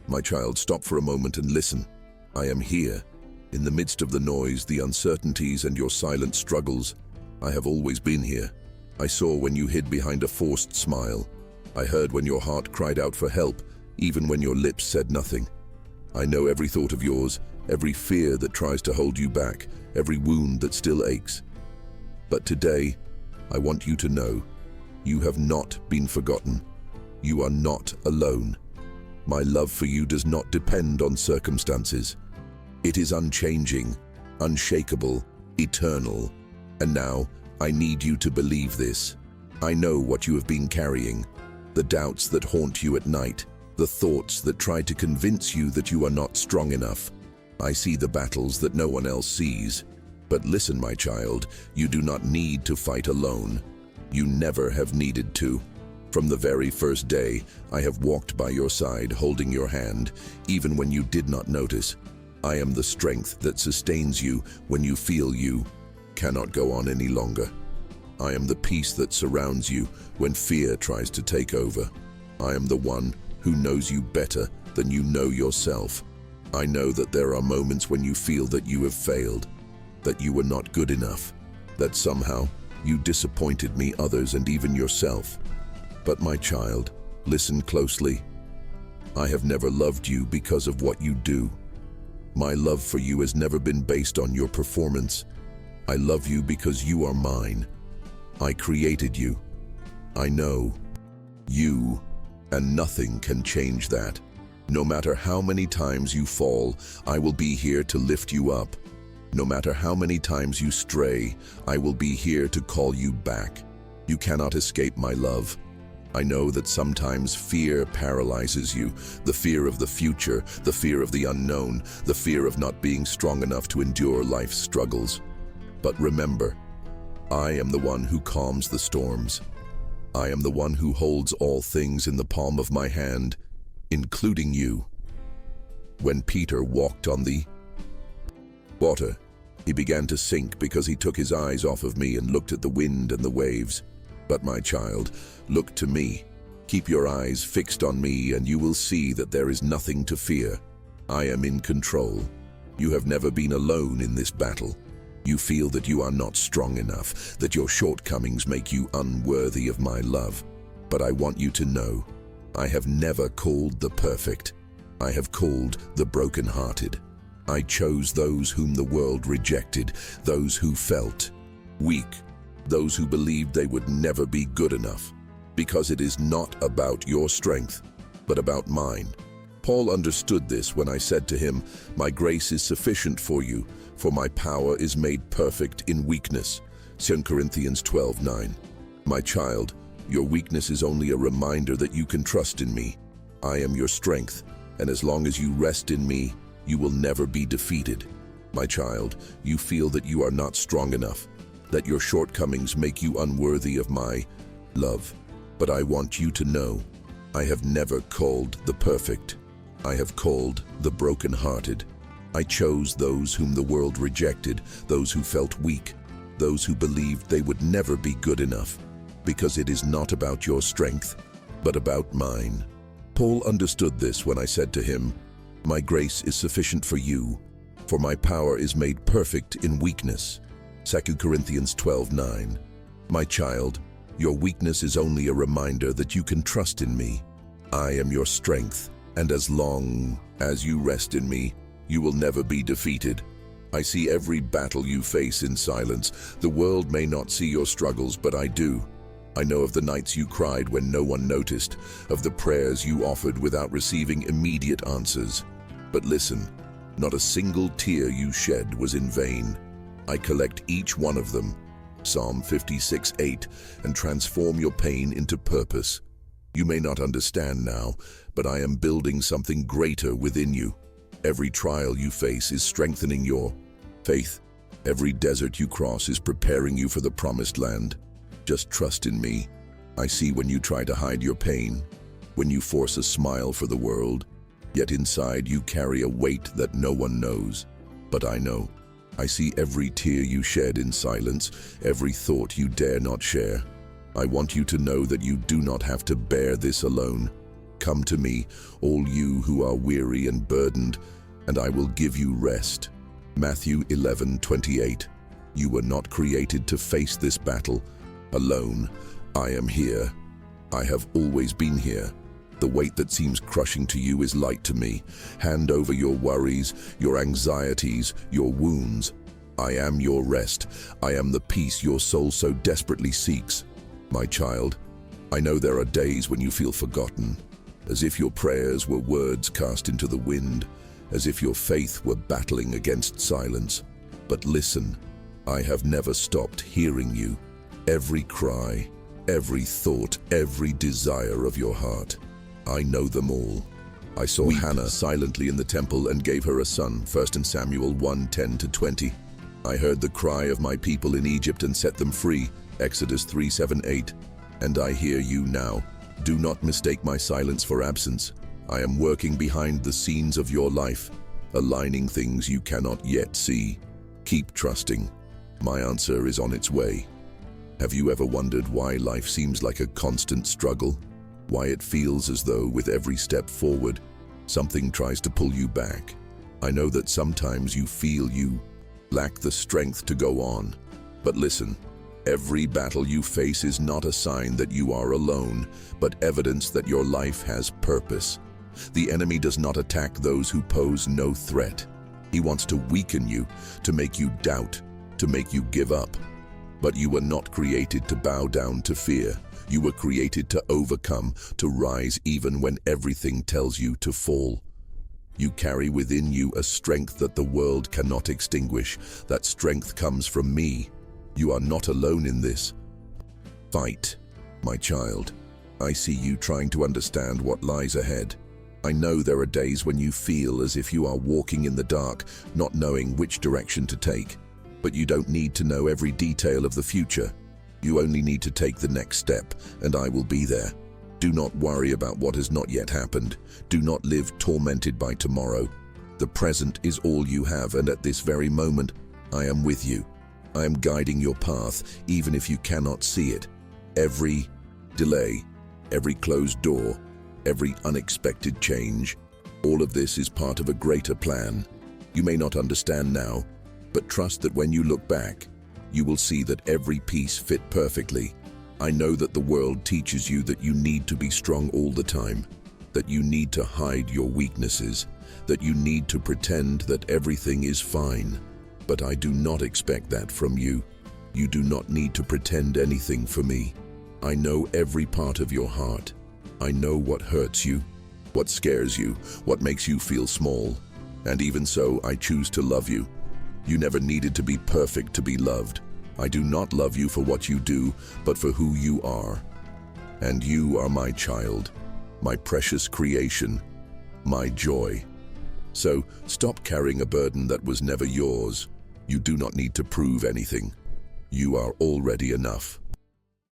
My child, stop for a moment and listen. I am here. In the midst of the noise, the uncertainties, and your silent struggles, I have always been here. I saw when you hid behind a forced smile. I heard when your heart cried out for help, even when your lips said nothing. I know every thought of yours, every fear that tries to hold you back, every wound that still aches. But today, I want you to know, you have not been forgotten. You are not alone. My love for you does not depend on circumstances. It is unchanging, unshakable, eternal. And now, I need you to believe this. I know what you have been carrying, the doubts that haunt you at night, the thoughts that try to convince you that you are not strong enough. I see the battles that no one else sees. But listen, my child, you do not need to fight alone. You never have needed to. From the very first day, I have walked by your side, holding your hand, even when you did not notice. I am the strength that sustains you when you feel you cannot go on any longer. I am the peace that surrounds you when fear tries to take over. I am the one who knows you better than you know yourself. I know that there are moments when you feel that you have failed, that you were not good enough, that somehow you disappointed me, others, and even yourself. But my child, listen closely. I have never loved you because of what you do. My love for you has never been based on your performance. I love you because you are mine. I created you. I know you, and nothing can change that. No matter how many times you fall, I will be here to lift you up. No matter how many times you stray, I will be here to call you back. You cannot escape my love. I know that sometimes fear paralyzes you, the fear of the future, the fear of the unknown, the fear of not being strong enough to endure life's struggles. But remember, I am the one who calms the storms. I am the one who holds all things in the palm of my hand, including you. When Peter walked on the water, he began to sink because he took his eyes off of me and looked at the wind and the waves. But my child, look to me. Keep your eyes fixed on me and you will see that there is nothing to fear. I am in control. You have never been alone in this battle. You feel that you are not strong enough, that your shortcomings make you unworthy of my love. But I want you to know, I have never called the perfect. I have called the brokenhearted. I chose those whom the world rejected, those who felt weak, those who believed they would never be good enough. Because it is not about your strength, but about mine. Paul understood this when I said to him, "My grace is sufficient for you, for my power is made perfect in weakness." 2 Corinthians 12:9. My child, your weakness is only a reminder that you can trust in me. I am your strength, and as long as you rest in me, you will never be defeated. My child, you feel that you are not strong enough, that your shortcomings make you unworthy of my love. But I want you to know, I have never called the perfect. I have called the brokenhearted. I chose those whom the world rejected, those who felt weak, those who believed they would never be good enough, because it is not about your strength, but about mine. Paul understood this when I said to him, "My grace is sufficient for you, for my power is made perfect in weakness." 2 Corinthians 12:9. My child, your weakness is only a reminder that you can trust in me. I am your strength, and as long as you rest in me, you will never be defeated. I see every battle you face in silence. The world may not see your struggles, but I do. I know of the nights you cried when no one noticed, of the prayers you offered without receiving immediate answers. But listen, not a single tear you shed was in vain. I collect each one of them, Psalm 56:8, and transform your pain into purpose. You may not understand now, but I am building something greater within you. Every trial you face is strengthening your faith. Every desert you cross is preparing you for the promised land. Just trust in me. I see when you try to hide your pain, when you force a smile for the world, yet inside you carry a weight that no one knows. But I know. I see every tear you shed in silence, every thought you dare not share. I want you to know that you do not have to bear this alone. Come to me, all you who are weary and burdened, and I will give you rest. Matthew 11:28. You were not created to face this battle alone. I am here. I have always been here. The weight that seems crushing to you is light to me. Hand over your worries, your anxieties, your wounds. I am your rest. I am the peace your soul so desperately seeks. My child, I know there are days when you feel forgotten, as if your prayers were words cast into the wind, as if your faith were battling against silence. But listen, I have never stopped hearing you. Every cry, every thought, every desire of your heart. I know them all. I saw Hannah silently in the temple and gave her a son, 1 Samuel 1:10-20. I heard the cry of my people in Egypt and set them free, Exodus 3:7-8. And I hear you now. Do not mistake my silence for absence. I am working behind the scenes of your life, aligning things you cannot yet see. Keep trusting. My answer is on its way. Have you ever wondered why life seems like a constant struggle? Why it feels as though with every step forward, something tries to pull you back? I know that sometimes you feel you lack the strength to go on. But listen, every battle you face is not a sign that you are alone, but evidence that your life has purpose. The enemy does not attack those who pose no threat. He wants to weaken you, to make you doubt, to make you give up. But you were not created to bow down to fear. You were created to overcome, to rise even when everything tells you to fall. You carry within you a strength that the world cannot extinguish. That strength comes from me. You are not alone in this. Fight, my child. I see you trying to understand what lies ahead. I know there are days when you feel as if you are walking in the dark, not knowing which direction to take. But you don't need to know every detail of the future. You only need to take the next step, and I will be there. Do not worry about what has not yet happened. Do not live tormented by tomorrow. The present is all you have, and at this very moment, I am with you. I am guiding your path, even if you cannot see it. Every delay, every closed door, every unexpected change, all of this is part of a greater plan. You may not understand now, but trust that when you look back, you will see that every piece fit perfectly. I know that the world teaches you that you need to be strong all the time, that you need to hide your weaknesses, that you need to pretend that everything is fine. But I do not expect that from you. You do not need to pretend anything for me. I know every part of your heart. I know what hurts you, what scares you, what makes you feel small. And even so, I choose to love you. You never needed to be perfect to be loved. I do not love you for what you do, but for who you are. And you are my child, my precious creation, my joy. So stop carrying a burden that was never yours. You do not need to prove anything. You are already enough.